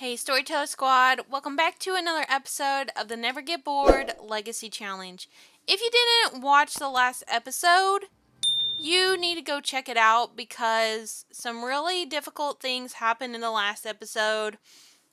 Hey Storyteller Squad, welcome back to another episode of the Never Get Bored Legacy Challenge. If you didn't watch the last episode, you need to go check it out because some really difficult things happened in the last episode.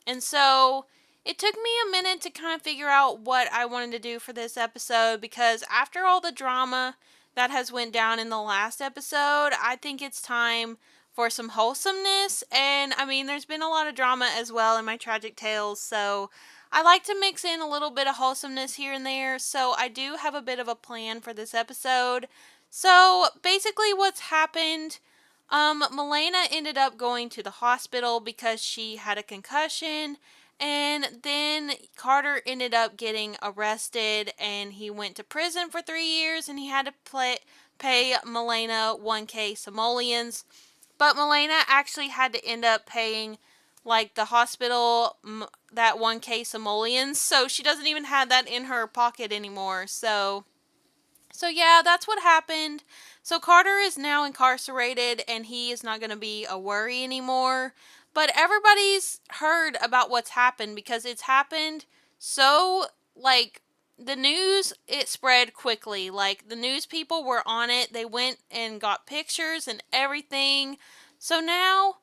And so it took me a minute to kind of figure out what I wanted to do for this episode because after all the drama that has went down in the last episode, I think it's time for some wholesomeness. And I mean, there's been a lot of drama as well in my tragic tales, so I like to mix in a little bit of wholesomeness here and there. So I do have a bit of a plan for this episode. So basically what's happened, Milana ended up going to the hospital because she had a concussion, and then Carter ended up getting arrested and he went to prison for 3 years and he had to pay Milana 1K simoleons. But Milana actually had to end up paying like the hospital that 1K simoleons, so she doesn't even have that in her pocket anymore. So yeah, that's what happened. So Carter is now incarcerated and he is not going to be a worry anymore. But everybody's heard about what's happened because it's happened so, like, the news, it spread quickly. Like, the news people were on it. They went and got pictures and everything. So now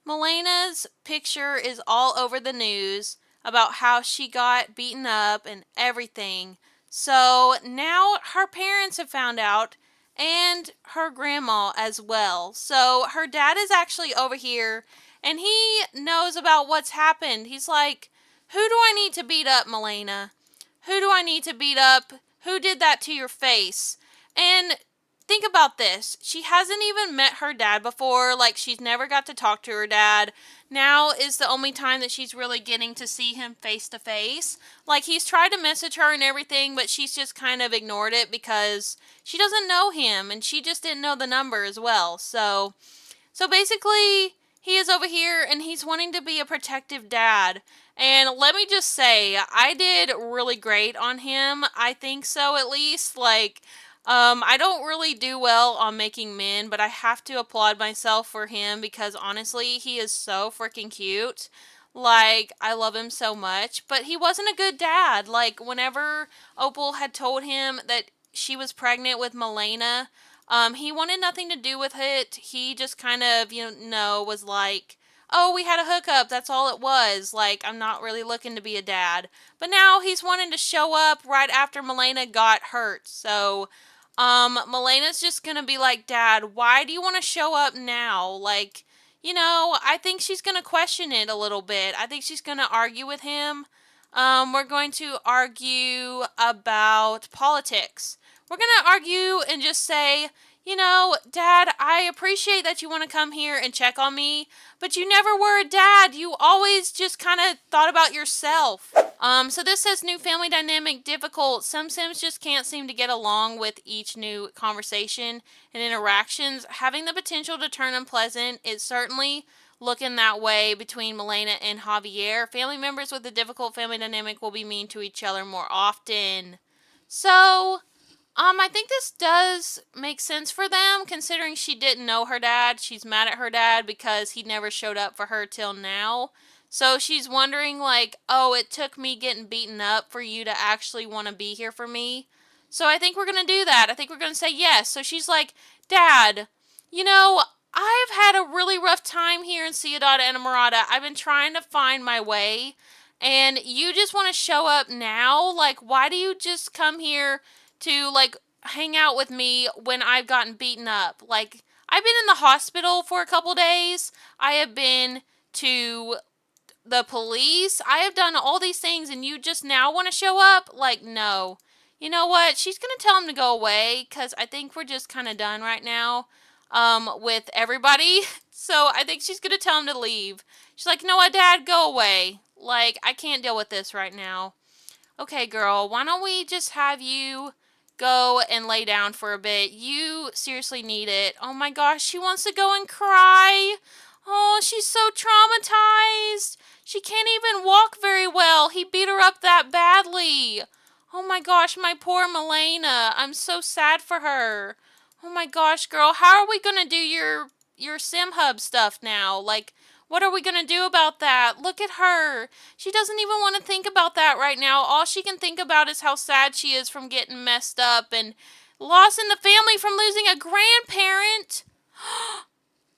Milana's picture is all over the news about how she got beaten up and everything. So now her parents have found out, and her grandma as well. So her dad is actually over here, and he knows about what's happened. He's like, who do I need to beat up, Milana? Who do I need to beat up? Who did that to your face? And think about this. She hasn't even met her dad before. Like, she's never got to talk to her dad. Now is the only time that she's really getting to see him face to face. Like, he's tried to message her and everything, but she's just kind of ignored it because she doesn't know him and she just didn't know the number as well. So basically, he is over here and he's wanting to be a protective dad. And let me just say, I did really great on him. I think so, at least. Like, I don't really do well on making men, but I have to applaud myself for him because honestly, he is so freaking cute. Like, I love him so much, but he wasn't a good dad. Like, whenever Opal had told him that she was pregnant with Milana, he wanted nothing to do with it. He just kind of, was like, oh, we had a hookup. That's all it was. Like, I'm not really looking to be a dad. But now he's wanting to show up right after Milana got hurt. So, Milana's just gonna be like, Dad, why do you want to show up now? Like, I think she's gonna question it a little bit. I think she's gonna argue with him. We're going to argue about politics. We're gonna argue and just say, Dad, I appreciate that you want to come here and check on me, but you never were a dad. You always just kind of thought about yourself. So this says new family dynamic difficult. Some Sims just can't seem to get along with each new conversation and interactions, having the potential to turn unpleasant. It's certainly looking that way between Milana and Javier. Family members with a difficult family dynamic will be mean to each other more often. So, I think this does make sense for them, considering she didn't know her dad. She's mad at her dad because he never showed up for her till now. So she's wondering, like, oh, it took me getting beaten up for you to actually want to be here for me. So I think we're going to do that. I think we're going to say yes. So she's like, Dad, I've had a really rough time here in Ciudad Enamorada. I've been trying to find my way, and you just want to show up now? Like, why do you just come here to, like, hang out with me when I've gotten beaten up? Like, I've been in the hospital for a couple days. I have been to the police. I have done all these things and you just now want to show up? Like, no. You know what? She's going to tell him to go away because I think we're just kind of done right now with everybody. So I think she's going to tell him to leave. She's like, you know what, Dad? Go away. Like, I can't deal with this right now. Okay, girl, why don't we just have you go and lay down for a bit? You seriously need it. Oh my gosh, she wants to go and cry. Oh, she's so traumatized. She can't even walk very well. He beat her up that badly. Oh my gosh, my poor Milana. I'm so sad for her. Oh my gosh, girl, how are we going to do your Sim Hub stuff now? Like, What are we going to do about that? Look at her. She doesn't even want to think about that right now. All she can think about is how sad she is from getting messed up and loss in the family from losing a grandparent.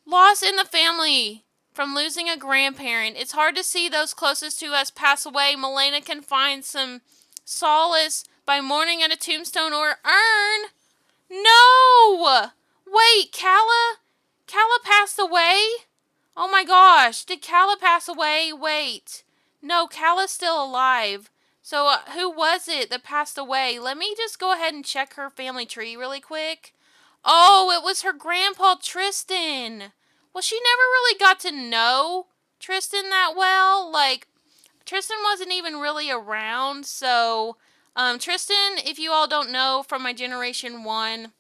Loss in the family from losing a grandparent. It's hard to see those closest to us pass away. Milana can find some solace by mourning at a tombstone or urn. No! Wait, Calla? Calla passed away? Oh my gosh, did Calla pass away? Wait. No, Calla's still alive. So who was it that passed away? Let me just go ahead and check her family tree really quick. Oh, it was her grandpa Tristan. Well, she never really got to know Tristan that well. Like, Tristan wasn't even really around. So, Tristan, if you all don't know from my Generation 1,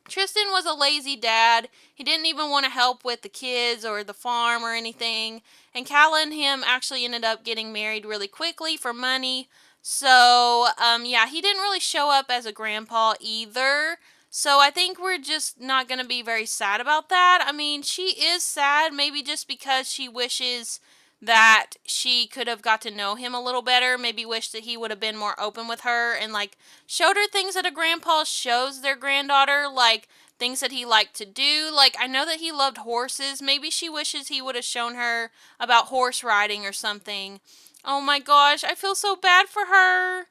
Tristan was a lazy dad. He didn't even want to help with the kids or the farm or anything. And Calla and him actually ended up getting married really quickly for money. So, yeah, he didn't really show up as a grandpa either. So I think we're just not going to be very sad about that. I mean, she is sad maybe just because she wishes that she could have got to know him a little better. Maybe wish that he would have been more open with her and like showed her things that a grandpa shows their granddaughter, like things that he liked to do. Like, I know that he loved horses. Maybe she wishes he would have shown her about horse riding or something. Oh my gosh, I feel so bad for her.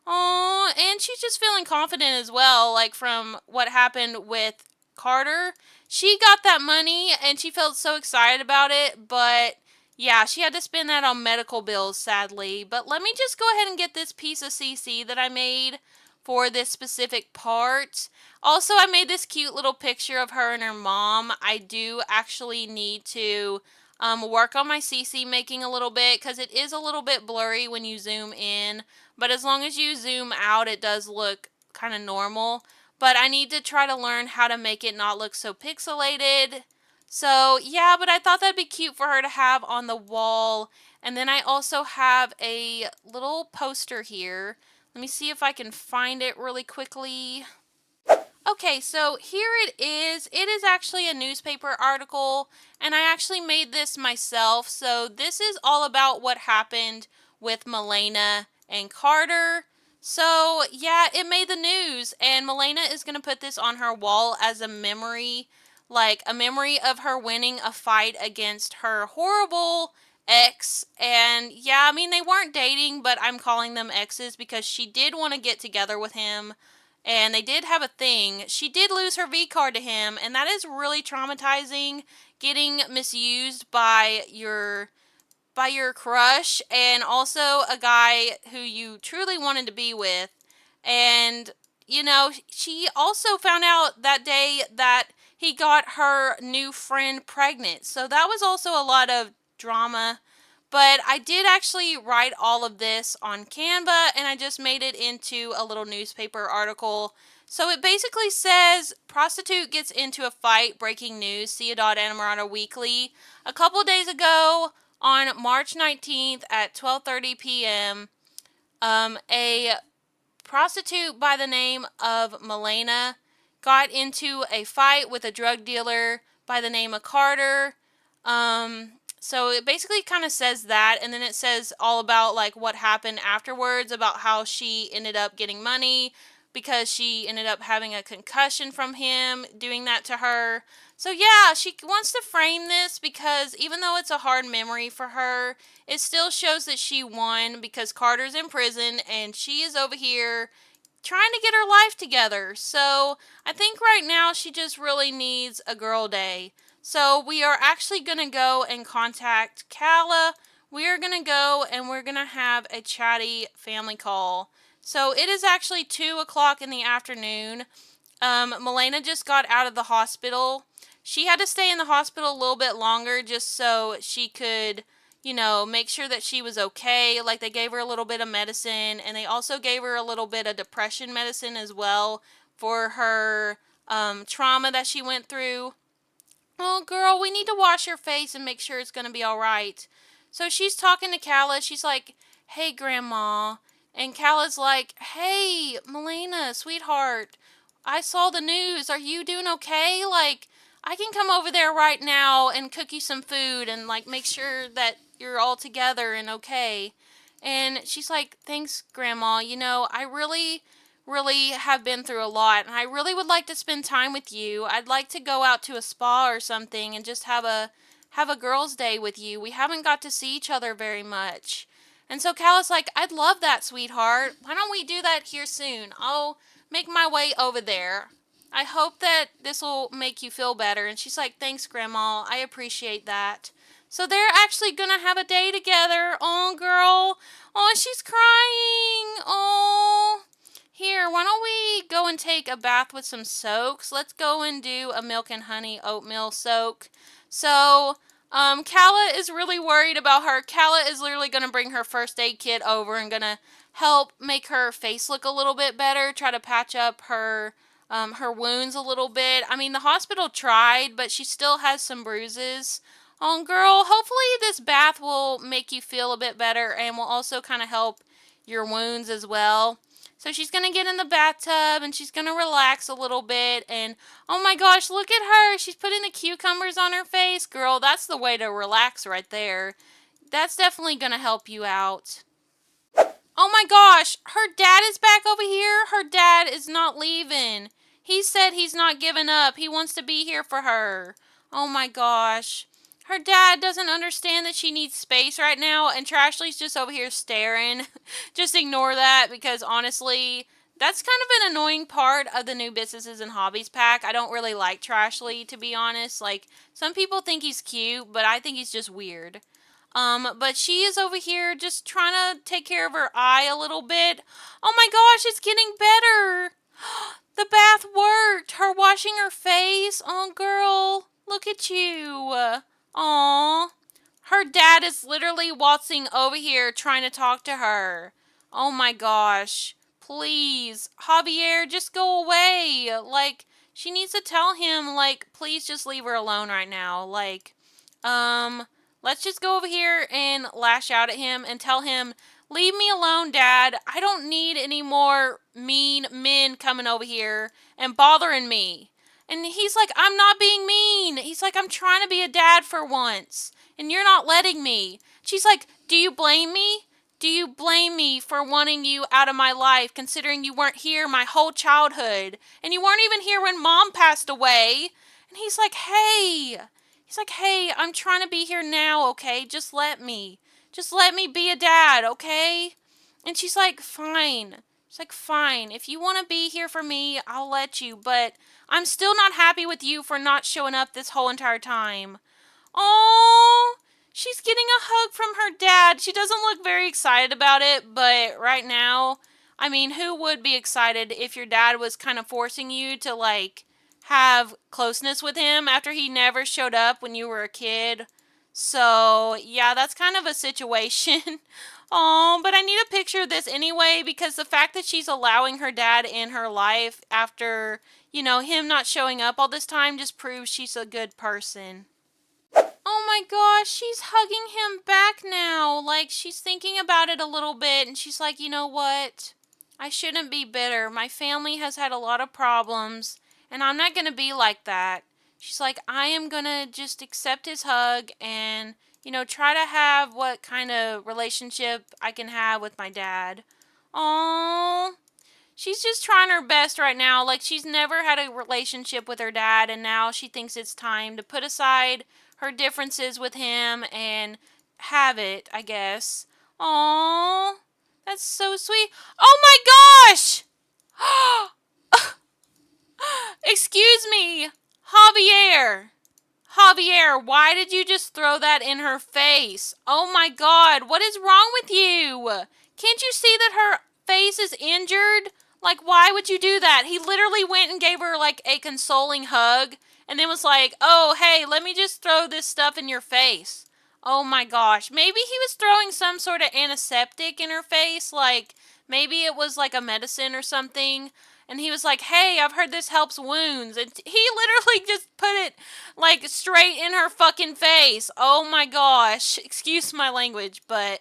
Oh, and she's just feeling confident as well, like from what happened with Carter. She got that money and she felt so excited about it, but yeah, she had to spend that on medical bills, sadly. But let me just go ahead and get this piece of CC that I made for this specific part. Also, I made this cute little picture of her and her mom. I do actually need to work on my CC making a little bit because it is a little bit blurry when you zoom in. But as long as you zoom out, it does look kind of normal. But I need to try to learn how to make it not look so pixelated. So, yeah, but I thought that'd be cute for her to have on the wall. And then I also have a little poster here. Let me see if I can find it really quickly. Okay, so here it is. It is actually a newspaper article, and I actually made this myself. So this is all about what happened with Milana and Carter. So, yeah, it made the news, and Milana is going to put this on her wall as a memory, like a memory of her winning a fight against her horrible ex. And yeah, I mean, they weren't dating, but I'm calling them exes because she did want to get together with him and they did have a thing. She did lose her V card to him, and that is really traumatizing, getting misused by your crush and also a guy who you truly wanted to be with. And you know, she also found out that day that he got her new friend pregnant. So that was also a lot of drama. But I did actually write all of this on Canva and I just made it into a little newspaper article. So it basically says, prostitute gets into a fight, breaking news, Ciudad Enamorada Weekly. A couple days ago, on March 19th at 12:30 p.m., a prostitute by the name of Milana got into a fight with a drug dealer by the name of Carter. So it basically kind of says that, and then it says all about like what happened afterwards, about how she ended up getting money because she ended up having a concussion from him doing that to her. So yeah, she wants to frame this because even though it's a hard memory for her, it still shows that she won because Carter's in prison and she is over here trying to get her life together. So I think right now she just really needs a girl day. So we are actually going to go and contact Calla. We are going to go and we're going to have a chatty family call. So it is actually 2 o'clock in the afternoon. Milana just got out of the hospital. She had to stay in the hospital a little bit longer just so she could, you know, make sure that she was okay. Like, they gave her a little bit of medicine, and they also gave her a little bit of depression medicine as well for her trauma that she went through. Oh, girl, we need to wash her face and make sure it's going to be all right. So she's talking to Calla. She's like, hey, Grandma. And Calla's like, hey, Milana, sweetheart, I saw the news. Are you doing okay? Like, I can come over there right now and cook you some food and like make sure that you're all together and okay. And she's like, thanks, Grandma. You know, I really have been through a lot and I really would like to spend time with you. I'd like to go out to a spa or something and just have a girls' day with you. We haven't got to see each other very much. And so Calla's like, I'd love that, sweetheart. Why don't we do that here soon? I'll make my way over there. I hope that this will make you feel better. And she's like, thanks, Grandma. I appreciate that. So they're actually going to have a day together. Oh, girl. Oh, she's crying. Oh. Here, why don't we go and take a bath with some soaks? Let's go and do a milk and honey oatmeal soak. So, Calla is really worried about her. Calla is literally going to bring her first aid kit over and going to help make her face look a little bit better, try to patch up her wounds a little bit. I mean, the hospital tried, but she still has some bruises. Oh, girl, hopefully this bath will make you feel a bit better and will also kind of help your wounds as well. So she's going to get in the bathtub and she's going to relax a little bit. And oh my gosh, look at her. She's putting the cucumbers on her face. Girl, that's the way to relax right there. That's definitely going to help you out. Oh my gosh, her dad is back over here. Her dad is not leaving. He said he's not giving up. He wants to be here for her. Oh my gosh. Her dad doesn't understand that she needs space right now, and Trashley's just over here staring. Just ignore that, because honestly, that's kind of an annoying part of the new businesses and hobbies pack. I don't really like Trashley, to be honest. Like, some people think he's cute, but I think he's just weird. But she is over here just trying to take care of her eye a little bit. Oh my gosh, it's getting better. The bath worked. Her washing her face. Oh, girl, look at you. Aw. Her dad is literally waltzing over here trying to talk to her. Oh my gosh. Please, Javier, just go away. Like, she needs to tell him, like, please just leave her alone right now. Like, let's just go over here and lash out at him and tell him, leave me alone, Dad. I don't need any more mean men coming over here and bothering me. And he's like, I'm not being mean. He's like, I'm trying to be a dad for once, and you're not letting me. She's like, do you blame me? Do you blame me for wanting you out of my life, considering you weren't here my whole childhood, and you weren't even here when Mom passed away? And he's like, hey. He's like, hey, I'm trying to be here now, okay? Just let me. Just let me be a dad, okay? And she's like, fine. She's like, fine. If you want to be here for me, I'll let you, but I'm still not happy with you for not showing up this whole entire time. Oh, she's getting a hug from her dad. She doesn't look very excited about it, but right now, I mean, who would be excited if your dad was kind of forcing you to, like, have closeness with him after he never showed up when you were a kid? So, yeah, that's kind of a situation. Oh, but I need a picture of this anyway, because the fact that she's allowing her dad in her life after, you know, him not showing up all this time just proves she's a good person. Oh my gosh, she's hugging him back now. Like, she's thinking about it a little bit, and she's like, you know what? I shouldn't be bitter. My family has had a lot of problems, and I'm not going to be like that. She's like, I am going to just accept his hug and, you know, try to have what kind of relationship I can have with my dad. Aww. She's just trying her best right now. Like, she's never had a relationship with her dad, and now she thinks it's time to put aside her differences with him and have it, I guess. Aww. That's so sweet. Oh my gosh! Excuse me, Javier. Javier, why did you just throw that in her face? Oh my God, what is wrong with you? Can't you see that her face is injured? Like, why would you do that? He literally went and gave her, like, a consoling hug and then was like, oh, hey, let me just throw this stuff in your face. Oh my gosh, maybe he was throwing some sort of antiseptic in her face, like, maybe it was like a medicine or something. And he was like, hey, I've heard this helps wounds. And he literally just put it, like, straight in her fucking face. Oh my gosh. Excuse my language, but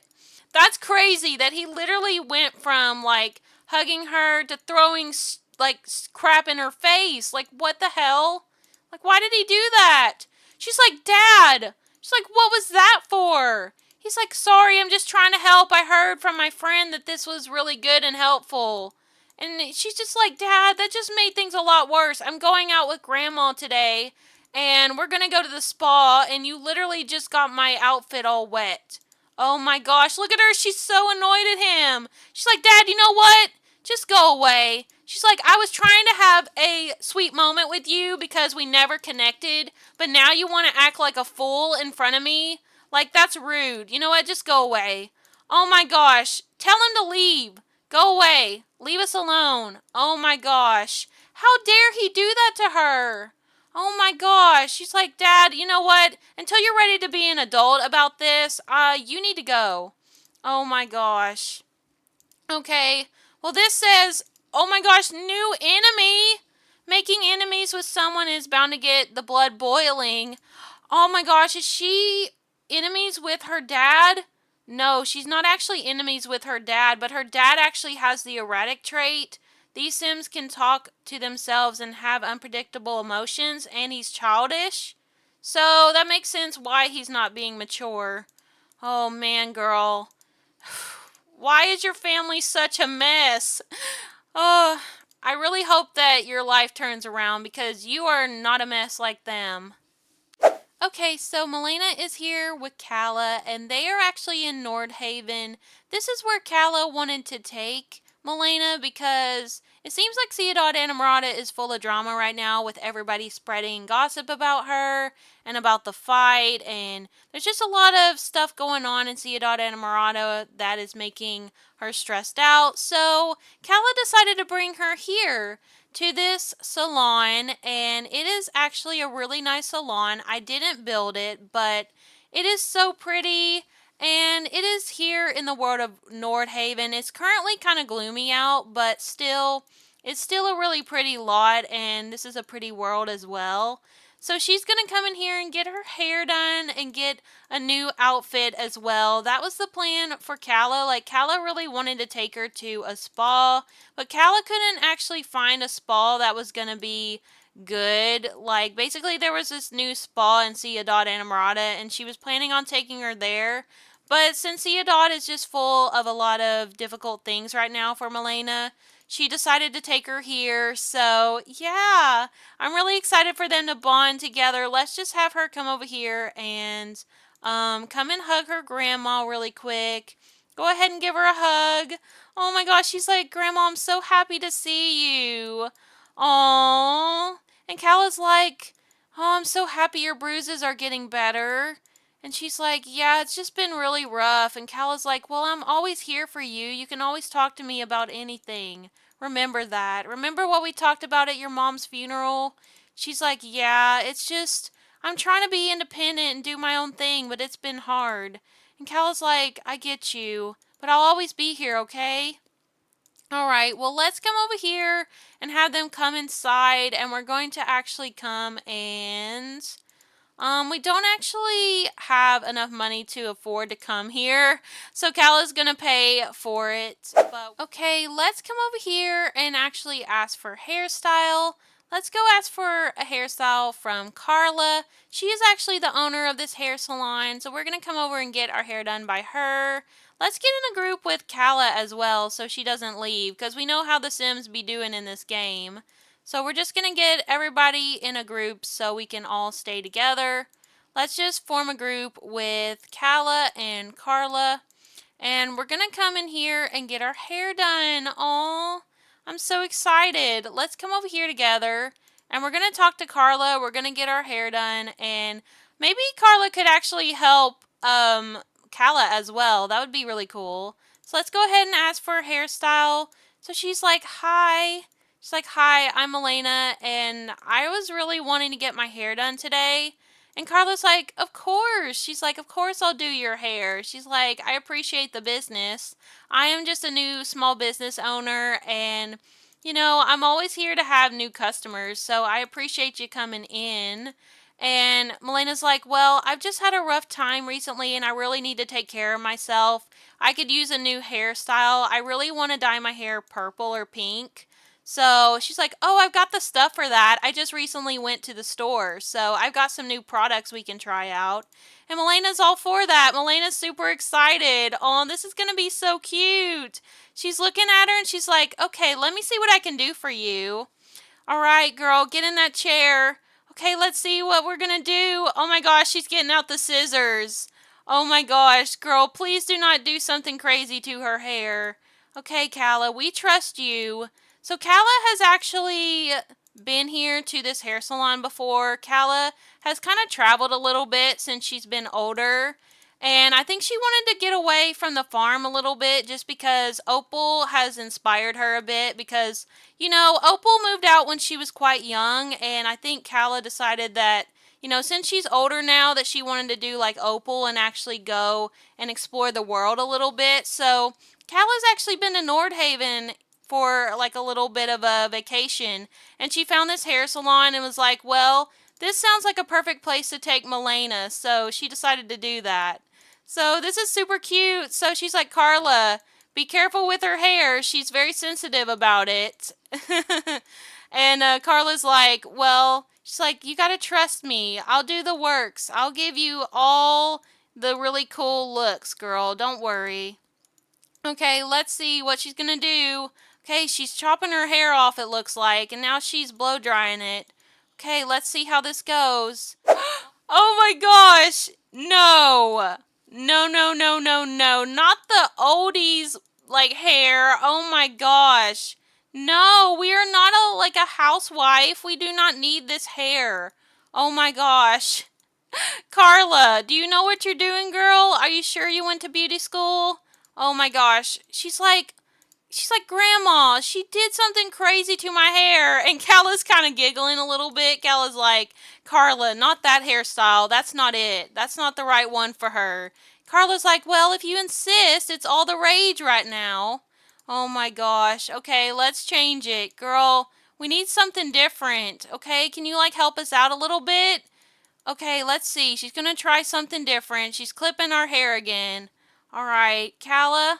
that's crazy that he literally went from, like, hugging her to throwing, like, crap in her face. Like, what the hell? Like, why did he do that? She's like, Dad. She's like, what was that for? He's like, sorry, I'm just trying to help. I heard from my friend that this was really good and helpful. And she's just like, Dad, that just made things a lot worse. I'm going out with Grandma today, and we're going to go to the spa, and you literally just got my outfit all wet. Oh my gosh, look at her. She's so annoyed at him. She's like, Dad, you know what? Just go away. She's like, I was trying to have a sweet moment with you because we never connected, but now you want to act like a fool in front of me? Like, that's rude. You know what? Just go away. Oh my gosh. Tell him to leave. Go away. Leave us alone. Oh my gosh. How dare he do that to her? Oh my gosh. She's like, Dad, you know what? Until you're ready to be an adult about this, you need to go. Oh my gosh. Okay. Well, this says, oh my gosh, new enemy. Making enemies with someone is bound to get the blood boiling. Oh my gosh, is she enemies with her dad? No, she's not actually enemies with her dad, but her dad actually has the erratic trait. These Sims can talk to themselves and have unpredictable emotions, and he's childish. So that makes sense why he's not being mature. Oh man, girl. Why is your family such a mess? Oh, I really hope that your life turns around because you are not a mess like them. Okay, so Milana is here with Calla, and they are actually in Nordhaven. This is where Calla wanted to take Milana because it seems like Ciudad Enamorada is full of drama right now with everybody spreading gossip about her and about the fight, and there's just a lot of stuff going on in Ciudad Enamorada that is making her stressed out. So Calla decided to bring her here to this salon, and it is actually a really nice salon. I didn't build it, but it is so pretty, and it is here in the world of Nordhaven. It's currently kind of gloomy out, but still, it's still a really pretty lot, and this is a pretty world as well. So she's going to come in here and get her hair done and get a new outfit as well. That was the plan for Calla. Like, Calla really wanted to take her to a spa, but Calla couldn't actually find a spa that was going to be good. Like, basically, there was this new spa in Ciudad Enamorada, and she was planning on taking her there. But since Ciudad is just full of a lot of difficult things right now for Milana, she decided to take her here. So, yeah, I'm really excited for them to bond together. Let's just have her come over here and come and hug her grandma really quick. Go ahead and give her a hug. Oh my gosh, she's like, Grandma, I'm so happy to see you. Aww. And Calla's like, oh, I'm so happy your bruises are getting better. And she's like, yeah, it's just been really rough. And Calla's like, well, I'm always here for you. You can always talk to me about anything. Remember that. Remember what we talked about at your mom's funeral? She's like, yeah, it's just, I'm trying to be independent and do my own thing, but it's been hard. And Calla's like, I get you, but I'll always be here, okay? Alright, well, let's come over here and have them come inside, and we're going to actually come and we don't actually have enough money to afford to come here, so Calla's gonna pay for it. But okay, let's come over here and actually ask for hairstyle. Let's go ask for a hairstyle from Calla. She is actually the owner of this hair salon, so we're gonna come over and get our hair done by her. Let's get in a group with Calla as well so she doesn't leave, because we know how the Sims be doing in this game. So we're just going to get everybody in a group so we can all stay together. Let's just form a group with Calla and Carla. And we're going to come in here and get our hair done. Aw, I'm so excited. Let's come over here together. And we're going to talk to Carla. We're going to get our hair done. And maybe Carla could actually help Calla as well. That would be really cool. So let's go ahead and ask for a hairstyle. So she's like, hi. She's like, hi, I'm Milana, and I was really wanting to get my hair done today. And Carla's like, of course. She's like, of course I'll do your hair. She's like, I appreciate the business. I am just a new small business owner, and, you know, I'm always here to have new customers, so I appreciate you coming in. And Milana's like, well, I've just had a rough time recently, and I really need to take care of myself. I could use a new hairstyle. I really want to dye my hair purple or pink. So she's like, oh, I've got the stuff for that. I just recently went to the store. So I've got some new products we can try out. And Milena's all for that. Milena's super excited. Oh, this is going to be so cute. She's looking at her and she's like, okay, let me see what I can do for you. All right, girl, get in that chair. Okay, let's see what we're going to do. Oh my gosh, she's getting out the scissors. Oh my gosh, girl, please do not do something crazy to her hair. Okay, Calla, we trust you. So Calla has actually been here to this hair salon before. Calla has kind of traveled a little bit since she's been older. And I think she wanted to get away from the farm a little bit just because Opal has inspired her a bit because, you know, Opal moved out when she was quite young, and I think Calla decided that, you know, since she's older now, that she wanted to do like Opal and actually go and explore the world a little bit. So Calla's actually been to Nordhaven for like a little bit of a vacation, and she found this hair salon and was like, well, this sounds like a perfect place to take Milana, so she decided to do that. So this is super cute. So she's like, Carla, be careful with her hair. She's very sensitive about it. And Carla's like, well, she's like, you gotta trust me. I'll do the works. I'll give you all the really cool looks, girl. Don't worry. Okay, let's see what she's gonna do. Okay, she's chopping her hair off, it looks like, and now she's blow drying it. Okay, let's see how this goes. Oh my gosh! No! No, no, no, no, no. Not the oldies, like, hair. Oh my gosh. No, we are not like a housewife. We do not need this hair. Oh my gosh. Carla, do you know what you're doing, girl? Are you sure you went to beauty school? Oh my gosh. She's like, Grandma, she did something crazy to my hair. And Calla's kind of giggling a little bit. Calla's like, Carla, not that hairstyle. That's not it. That's not the right one for her. Carla's like, well, if you insist, it's all the rage right now. Oh my gosh. Okay, let's change it. Girl, we need something different. Okay, can you like help us out a little bit? Okay, let's see. She's going to try something different. She's clipping our hair again. All right, Calla.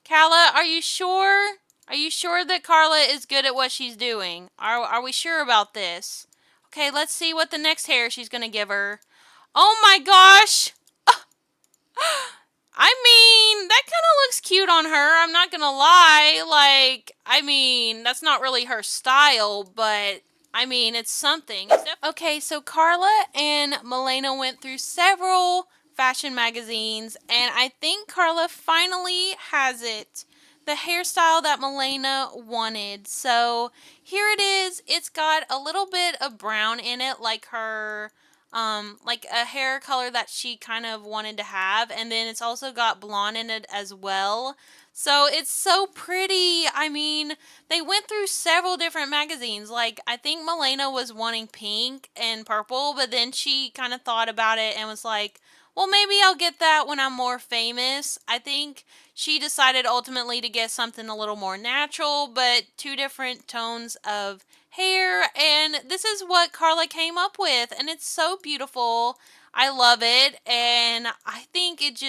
Calla, are you sure? Are you sure that Carla is good at what she's doing? Are we sure about this? Okay, let's see what the next hair she's going to give her. Oh my gosh! I mean, that kind of looks cute on her. I'm not going to lie. Like, I mean, that's not really her style, but I mean, it's something. Okay, so Carla and Milana went through several fashion magazines, and I think Carla finally has it. The hairstyle that Milana wanted. So here it is. It's got a little bit of brown in it, like a hair color that she kind of wanted to have, and then it's also got blonde in it as well. So it's so pretty. I mean, they went through several different magazines. Like, I think Milana was wanting pink and purple, but then she kind of thought about it and was like, well, maybe I'll get that when I'm more famous. I think she decided ultimately to get something a little more natural, but two different tones of hair, and this is what Carla came up with, and it's so beautiful. I love it, and I think it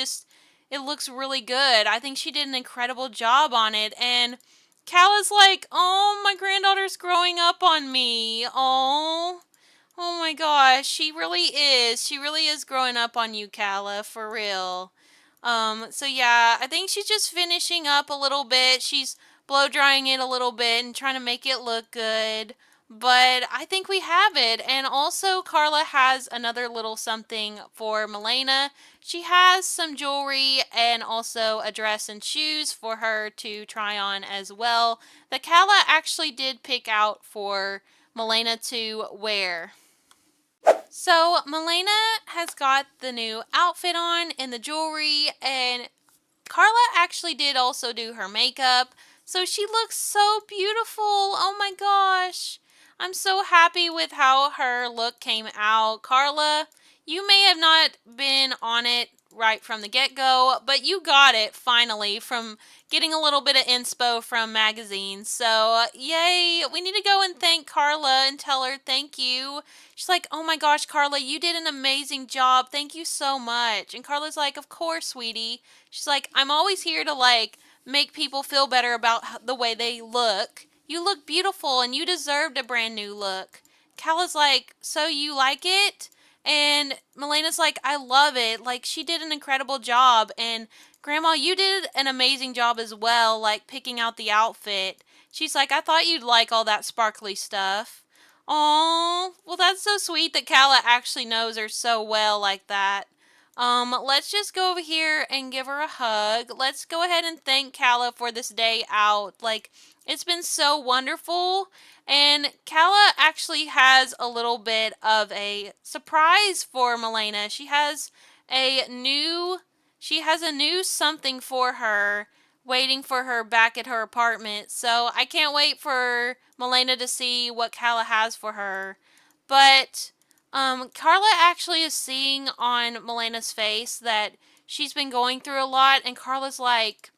looks really good. I think she did an incredible job on it, and Calla's like, oh, my granddaughter's growing up on me. Oh my gosh, she really is. She really is growing up on you, Calla, for real. So yeah, I think she's just finishing up a little bit. She's blow drying it a little bit and trying to make it look good. But I think we have it. And also, Carla has another little something for Milana. She has some jewelry and also a dress and shoes for her to try on as well, that Calla actually did pick out for Milana to wear. So Milana has got the new outfit on and the jewelry, and Carla actually did also do her makeup. So she looks so beautiful. Oh my gosh. I'm so happy with how her look came out. Carla, you may have not been on it right from the get-go, but you got it finally from getting a little bit of inspo from magazines. So, yay. We need to go and thank Carla and tell her thank you. She's like, oh my gosh, Carla, you did an amazing job. Thank you so much. And Carla's like, of course, sweetie. She's like, I'm always here to like make people feel better about the way they look. You look beautiful and you deserved a brand new look. Calla's like, so you like it? And Milena's like, I love it. Like, she did an incredible job. And Grandma, you did an amazing job as well, like picking out the outfit. She's like, I thought you'd like all that sparkly stuff. Oh, well, that's so sweet that Calla actually knows her so well like that. Let's just go over here and give her a hug. Let's go ahead and thank Calla for this day out. Like, it's been so wonderful. And Calla actually has a little bit of a surprise for Milana. She has a new something for her waiting for her back at her apartment. So I can't wait for Milana to see what Calla has for her. But Carla actually is seeing on Milana's face that she's been going through a lot, and Carla's like,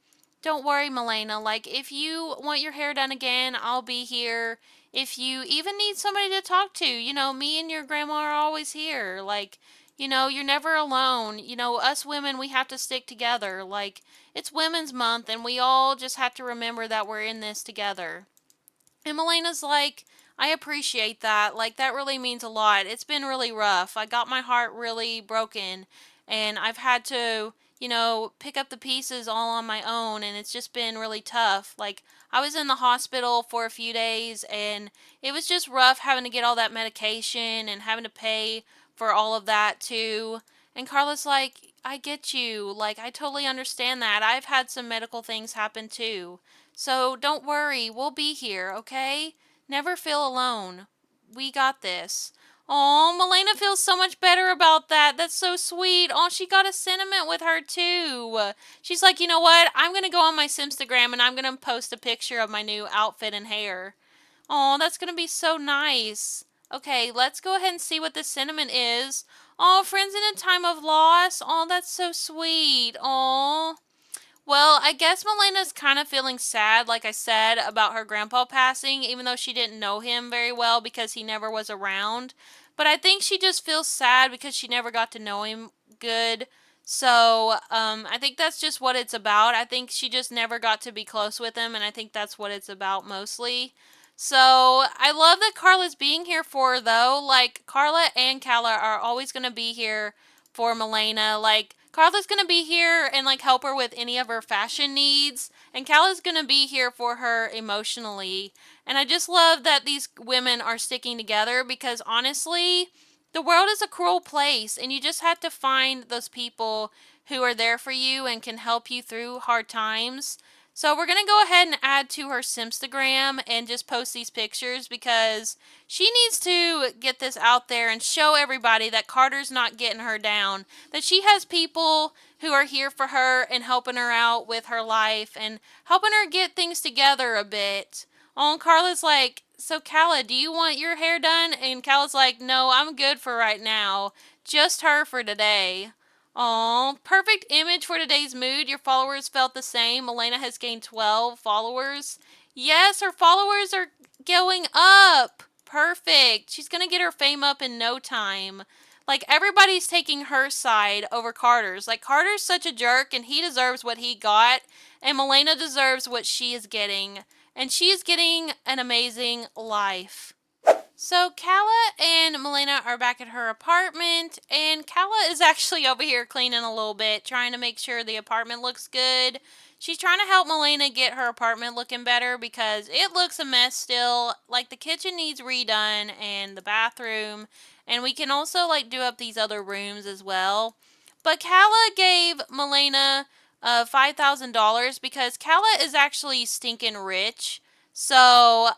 don't worry, Milana. Like, if you want your hair done again, I'll be here. If you even need somebody to talk to, me and your grandma are always here. Like, you're never alone. Us women, we have to stick together. Like, it's Women's Month, and we all just have to remember that we're in this together. And Milena's like, I appreciate that. Like, that really means a lot. It's been really rough. I got my heart really broken, and I've had to, pick up the pieces all on my own, and it's just been really tough. Like, I was in the hospital for a few days, and it was just rough having to get all that medication and having to pay for all of that, too. And Carla's like, I get you. Like, I totally understand that. I've had some medical things happen, too. So don't worry, we'll be here, okay? Never feel alone. We got this. Oh, Milana feels so much better about that. That's so sweet. Oh, she got a sentiment with her too. She's like, you know what? I'm going to go on my Simstagram and I'm going to post a picture of my new outfit and hair. Oh, that's going to be so nice. Okay, let's go ahead and see what the sentiment is. Oh, friends in a time of loss. Oh, that's so sweet. Oh. Well, I guess Milena's kind of feeling sad, like I said, about her grandpa passing, even though she didn't know him very well because he never was around. But I think she just feels sad because she never got to know him good. So, I think that's just what it's about. I think she just never got to be close with him, and I think that's what it's about mostly. So, I love that Carla's being here for her, though. Like, Carla and Calla are always going to be here for Milana. Like, Carla's gonna be here and like help her with any of her fashion needs, and Calla's gonna be here for her emotionally. And I just love that these women are sticking together because honestly, the world is a cruel place, and you just have to find those people who are there for you and can help you through hard times. So we're going to go ahead and add to her Simstagram and just post these pictures because she needs to get this out there and show everybody that Carter's not getting her down. That she has people who are here for her and helping her out with her life and helping her get things together a bit. Oh, and Carla's like, so Calla, do you want your hair done? And Calla's like, no, I'm good for right now. Just her for today. Aw, perfect image for today's mood. Your followers felt the same. Milana has gained 12 followers. Yes, her followers are going up. Perfect. She's going to get her fame up in no time. Like, everybody's taking her side over Carter's. Like, Carter's such a jerk, and he deserves what he got. And Milana deserves what she is getting. And she is getting an amazing life. So Calla and Milana are back at her apartment, and Calla is actually over here cleaning a little bit, trying to make sure the apartment looks good. She's trying to help Milana get her apartment looking better because it looks a mess still. Like, the kitchen needs redone and the bathroom, and we can also like do up these other rooms as well. But Calla gave Milana $5,000 because Calla is actually stinking rich. So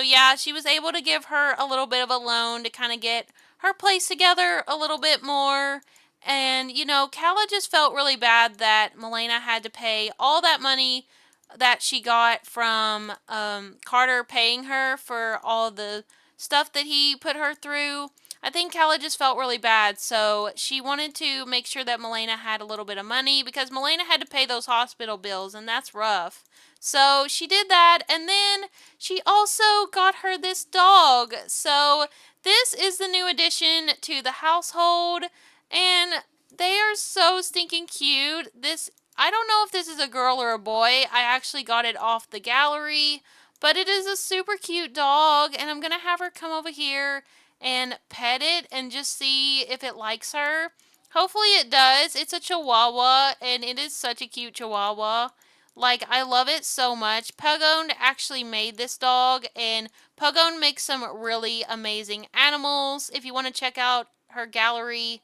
yeah, she was able to give her a little bit of a loan to kind of get her place together a little bit more. And, Calla just felt really bad that Milana had to pay all that money that she got from Carter paying her for all the stuff that he put her through. I think Calla just felt really bad, so she wanted to make sure that Milana had a little bit of money because Milana had to pay those hospital bills, and that's rough. So she did that, and then she also got her this dog. So this is the new addition to the household, and they are so stinking cute. I don't know if this is a girl or a boy. I actually got it off the gallery, But it is a super cute dog, and I'm going to have her come over here and pet it and just see if it likes her. Hopefully it does. It's a Chihuahua, and it is such a cute Chihuahua. Like, I love it so much. Pugone actually made this dog, and Pugone makes some really amazing animals. If you want to check out her gallery.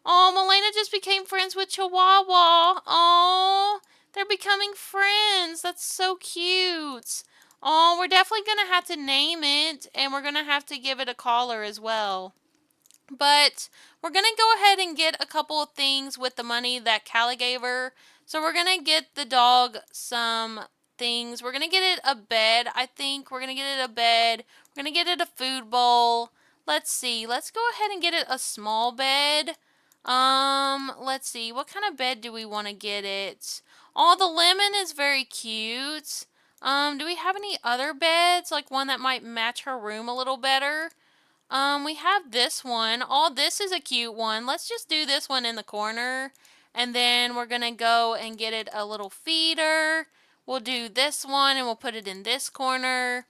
Oh, Milana just became friends with Chihuahua. Oh, they're becoming friends. That's so cute. Oh, we're definitely going to have to name it, and we're going to have to give it a collar as well. But we're going to go ahead and get a couple of things with the money that Calla gave her. So we're going to get the dog some things. We're going to get it a bed, I think. We're going to get it a bed. We're going to get it a food bowl. Let's see. Let's go ahead and get it a small bed. Let's see. What kind of bed do we want to get it? Oh, the lemon is very cute. Do we have any other beds? Like one that might match her room a little better? We have this one. Oh, this is a cute one. Let's just do this one in the corner. And then we're going to go and get it a little feeder. We'll do this one and we'll put it in this corner.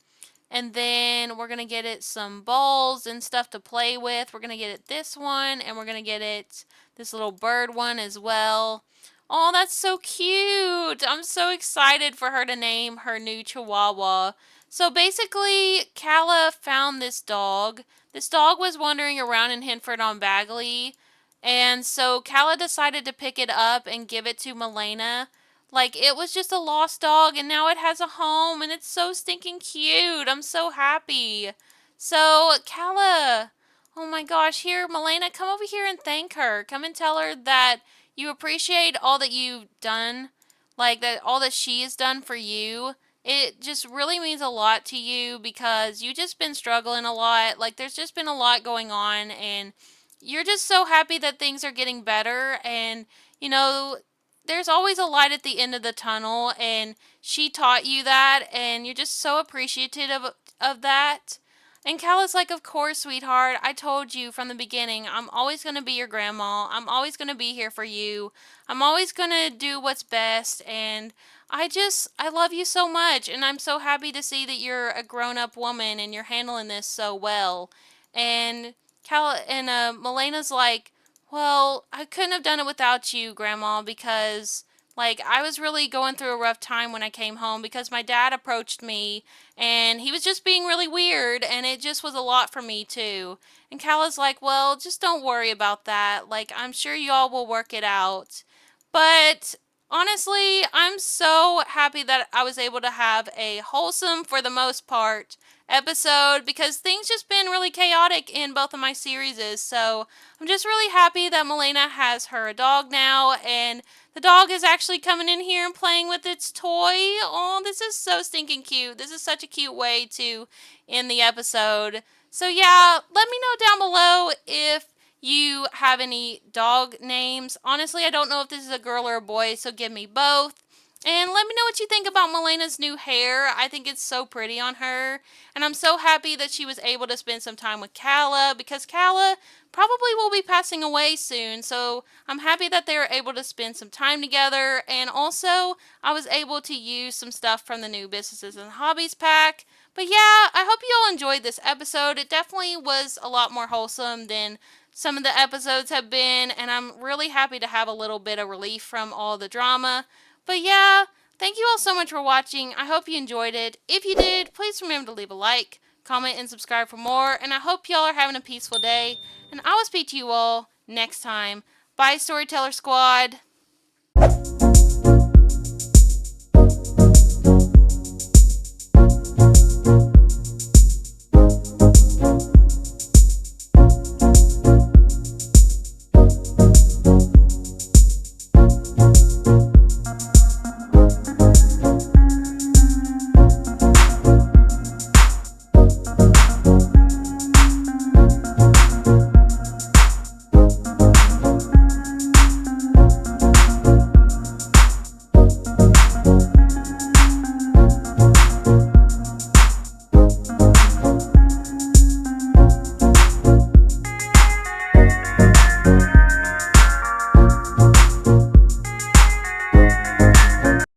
And then we're going to get it some balls and stuff to play with. We're going to get it this one, and we're going to get it this little bird one as well. Oh, that's so cute. I'm so excited for her to name her new Chihuahua. So basically, Calla found this dog. This dog was wandering around in Hinford on Bagley. And so Calla decided to pick it up and give it to Milana. Like, it was just a lost dog, and now it has a home, and it's so stinking cute. I'm so happy. So, Calla, oh my gosh, here, Milana, come over here and thank her. Come and tell her that you appreciate all that you've done, like, that all that she has done for you. It just really means a lot to you because you've just been struggling a lot. Like, there's just been a lot going on, and you're just so happy that things are getting better, and, you know, there's always a light at the end of the tunnel, and she taught you that, and you're just so appreciative of that. And Calla's like, of course, sweetheart. I told you from the beginning, I'm always going to be your grandma. I'm always going to be here for you. I'm always going to do what's best, and I love you so much, and I'm so happy to see that you're a grown-up woman, and you're handling this so well. And Milana's like, well, I couldn't have done it without you, Grandma, because, like, I was really going through a rough time when I came home because my dad approached me and he was just being really weird, and it just was a lot for me, too. And Calla's like, well, just don't worry about that. Like, I'm sure y'all will work it out. But honestly, I'm so happy that I was able to have a wholesome, for the most part, episode because things just been really chaotic in both of my series. So I'm just really happy that Milana has her dog now, and the dog is actually coming in here and playing with its toy. Oh, this is so stinking cute. This is such a cute way to end the episode. So yeah, let me know down below if you have any dog names. Honestly, I don't know if this is a girl or a boy, so give me both. And let me know what you think about Milana's new hair. I think it's so pretty on her. And I'm so happy that she was able to spend some time with Calla because Calla probably will be passing away soon. So I'm happy that they were able to spend some time together. And also, I was able to use some stuff from the new Businesses and Hobbies pack. But yeah, I hope you all enjoyed this episode. It definitely was a lot more wholesome than some of the episodes have been. And I'm really happy to have a little bit of relief from all the drama. But yeah, thank you all so much for watching. I hope you enjoyed it. If you did, please remember to leave a like, comment, and subscribe for more. And I hope y'all are having a peaceful day. And I will speak to you all next time. Bye, Storyteller Squad.